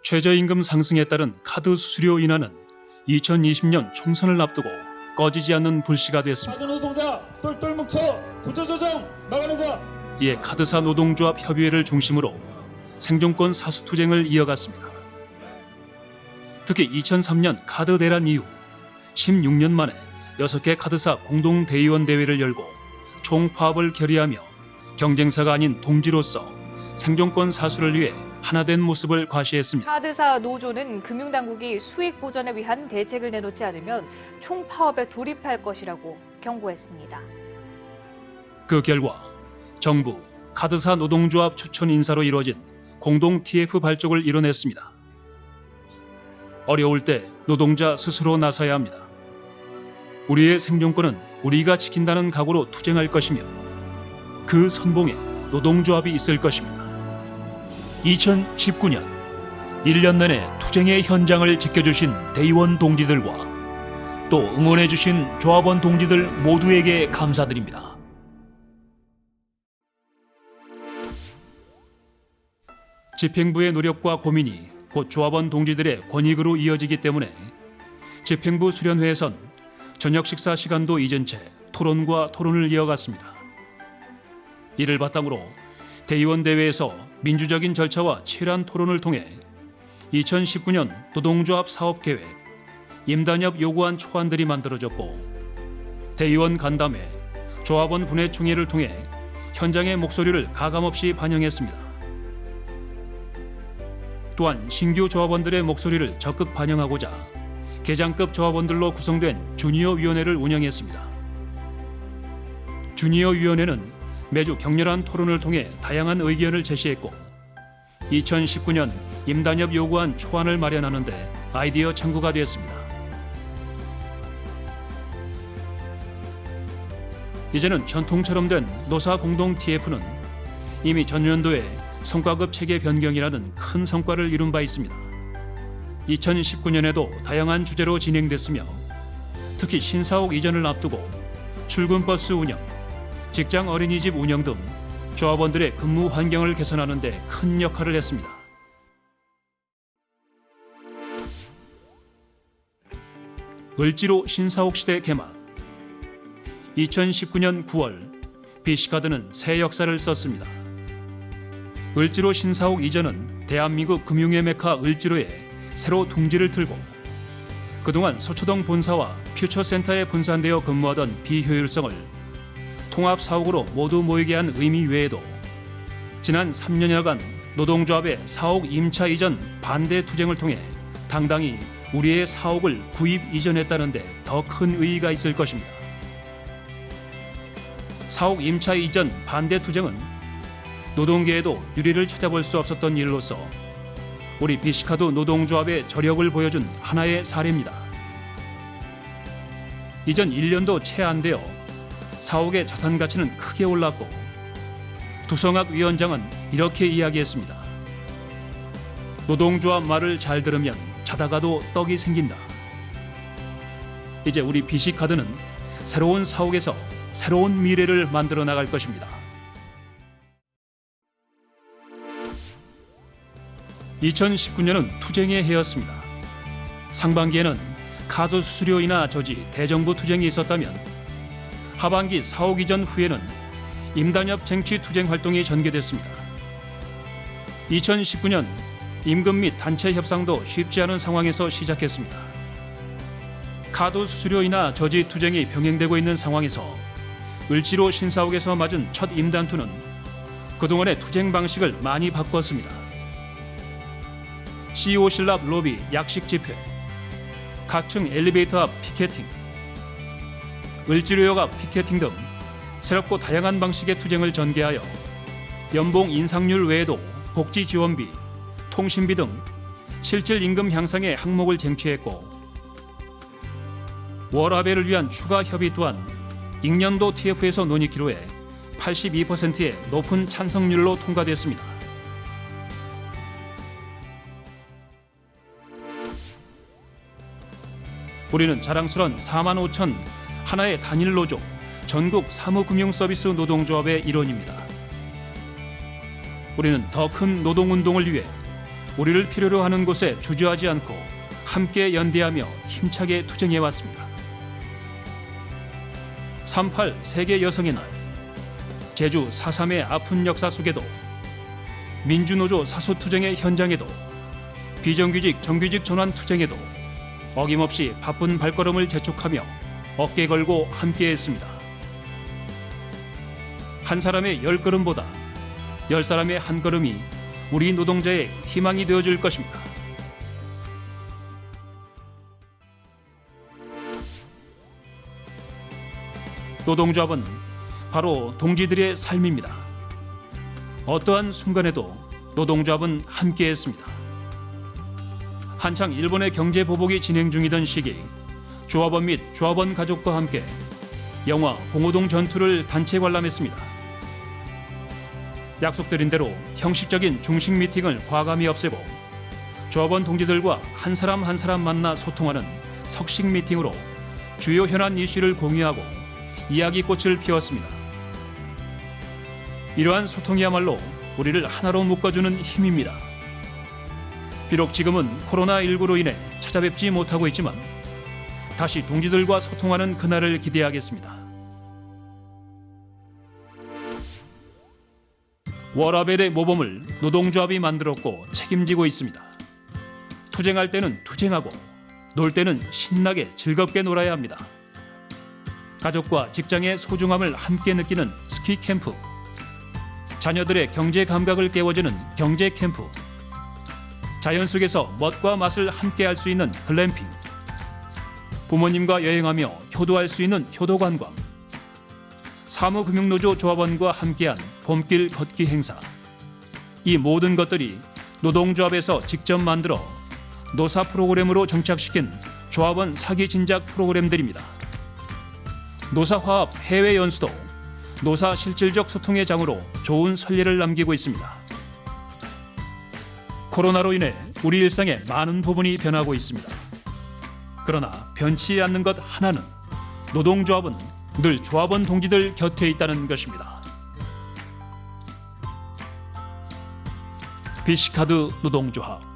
최저임금 상승에 따른 카드 수수료 인하는 2020년 총선을 앞두고 꺼지지 않는 불씨가 됐습니다. 사전 노동자 똘똘 뭉쳐 구조조정 막아내자. 이에 카드사 노동조합 협의회를 중심으로 생존권 사수 투쟁을 이어갔습니다. 특히 2003년 카드 대란 이후 16년 만에 6개 카드사 공동 대의원 대회를 열고 총파업을 결의하며 경쟁사가 아닌 동지로서 생존권 사수를 위해 하나된 모습을 과시했습니다. 카드사 노조는 금융당국이 수익 보전에 위한 대책을 내놓지 않으면 총파업에 돌입할 것이라고 경고했습니다. 그 결과 정부, 카드사 노동조합 추천 인사로 이루어진 공동 TF 발족을 이뤄냈습니다. 어려울 때 노동자 스스로 나서야 합니다. 우리의 생존권은 우리가 지킨다는 각오로 투쟁할 것이며 그 선봉에 노동조합이 있을 것입니다. 2019년 1년 내내 투쟁의 현장을 지켜주신 대의원 동지들과 또 응원해주신 조합원 동지들 모두에게 감사드립니다. 집행부의 노력과 고민이 곧 조합원 동지들의 권익으로 이어지기 때문에 집행부 수련회에선 저녁 식사 시간도 잊은 채 토론과 토론을 이어갔습니다. 이를 바탕으로 대의원 대회에서 민주적인 절차와 치열한 토론을 통해 2019년 노동조합 사업계획, 임단협 요구안 초안들이 만들어졌고 대의원 간담회, 조합원 분회총회를 통해 현장의 목소리를 가감없이 반영했습니다. 또한 신규 조합원들의 목소리를 적극 반영하고자 계장급 조합원들로 구성된 주니어 위원회를 운영했습니다. 주니어 위원회는 매주 격렬한 토론을 통해 다양한 의견을 제시했고 2019년 임단협 요구안 초안을 마련하는 데 아이디어 창구가 되었습니다. 이제는 전통처럼 된 노사 공동 TF는 이미 전년도에 성과급 체계 변경이라는 큰 성과를 이룬 바 있습니다. 2019년에도 다양한 주제로 진행됐으며 특히 신사옥 이전을 앞두고 출근버스 운영, 직장 어린이집 운영 등 조합원들의 근무 환경을 개선하는 데 큰 역할을 했습니다. 을지로 신사옥 시대 개막 2019년 9월 BC카드는 새 역사를 썼습니다. 을지로 신사옥 이전은 대한민국 금융의 메카 을지로에 새로 둥지를 틀고 그동안 서초동 본사와 퓨처센터에 분산되어 근무하던 비효율성을 통합사옥으로 모두 모이게 한 의미 외에도 지난 3년여간 노동조합의 사옥 임차 이전 반대 투쟁을 통해 당당히 우리의 사옥을 구입 이전했다는 데 더 큰 의의가 있을 것입니다. 사옥 임차 이전 반대 투쟁은 노동계에도 유리를 찾아볼 수 없었던 일로서 우리 BC카드 노동조합의 저력을 보여준 하나의 사례입니다. 이전 1년도 채 안 되어 사옥의 자산 가치는 크게 올랐고 두성학 위원장은 이렇게 이야기했습니다. 노동조합 말을 잘 들으면 자다가도 떡이 생긴다. 이제 우리 BC카드는 새로운 사옥에서 새로운 미래를 만들어 나갈 것입니다. 2019년은 투쟁의 해였습니다. 상반기에는 카드 수수료 인하 저지 대정부 투쟁이 있었다면 하반기 사옥 이전 후에는 임단협 쟁취 투쟁 활동이 전개됐습니다. 2019년 임금 및 단체 협상도 쉽지 않은 상황에서 시작했습니다. 카드 수수료 인하 저지 투쟁이 병행되고 있는 상황에서 을지로 신사옥에서 맞은 첫 임단투는 그동안의 투쟁 방식을 많이 바꿨습니다. CEO 신랍 로비 약식 집회, 각층 엘리베이터 앞 피켓팅, 을지로역 앞 피켓팅 등 새롭고 다양한 방식의 투쟁을 전개하여 연봉 인상률 외에도 복지 지원비, 통신비 등 실질 임금 향상의 항목을 쟁취했고 워라밸을 위한 추가 협의 또한 익년도 TF에서 논의키로 해 82%의 높은 찬성률로 통과됐습니다. 우리는 자랑스런 4만 5천 하나의 단일 노조 전국 사무금융서비스 노동조합의 일원입니다. 우리는 더 큰 노동운동을 위해 우리를 필요로 하는 곳에 주저하지 않고 함께 연대하며 힘차게 투쟁해 왔습니다. 3.8 세계 여성의 날, 제주 4.3의 아픈 역사 속에도, 민주노조 사소투쟁의 현장에도, 비정규직 정규직 전환 투쟁에도 어김없이 바쁜 발걸음을 재촉하며 어깨 걸고 함께했습니다. 한 사람의 10걸음보다 10사람의 한 걸음이 우리 노동자의 희망이 되어줄 것입니다. 노동조합은 바로 동지들의 삶입니다. 어떠한 순간에도 노동조합은 함께했습니다. 한창 일본의 경제 보복이 진행 중이던 시기, 조합원 및 조합원 가족과 함께 영화 봉오동 전투를 단체 관람했습니다. 약속드린 대로 형식적인 중식 미팅을 과감히 없애고 조합원 동지들과 한 사람 한 사람 만나 소통하는 석식 미팅으로 주요 현안 이슈를 공유하고 이야기꽃을 피웠습니다. 이러한 소통이야말로 우리를 하나로 묶어주는 힘입니다. 비록 지금은 코로나19로 인해 찾아뵙지 못하고 있지만 다시 동지들과 소통하는 그날을 기대하겠습니다. 워라벨의 모범을 노동조합이 만들었고 책임지고 있습니다. 투쟁할 때는 투쟁하고 놀 때는 신나게 즐겁게 놀아야 합니다. 가족과 직장의 소중함을 함께 느끼는 스키 캠프, 자녀들의 경제 감각을 깨워주는 경제 캠프, 자연 속에서 멋과 맛을 함께 할 수 있는 글램핑, 부모님과 여행하며 효도할 수 있는 효도 관광, 사무금융노조 조합원과 함께한 봄길 걷기 행사, 이 모든 것들이 노동조합에서 직접 만들어 노사 프로그램으로 정착시킨 조합원 사기 진작 프로그램들입니다. 노사화합 해외 연수도 노사 실질적 소통의 장으로 좋은 선례를 남기고 있습니다. 코로나로 인해 우리 일상의 많은 부분이 변하고 있습니다. 그러나 변치 않는 것 하나는 노동조합은 늘 조합원 동지들 곁에 있다는 것입니다. 비시카드 노동조합.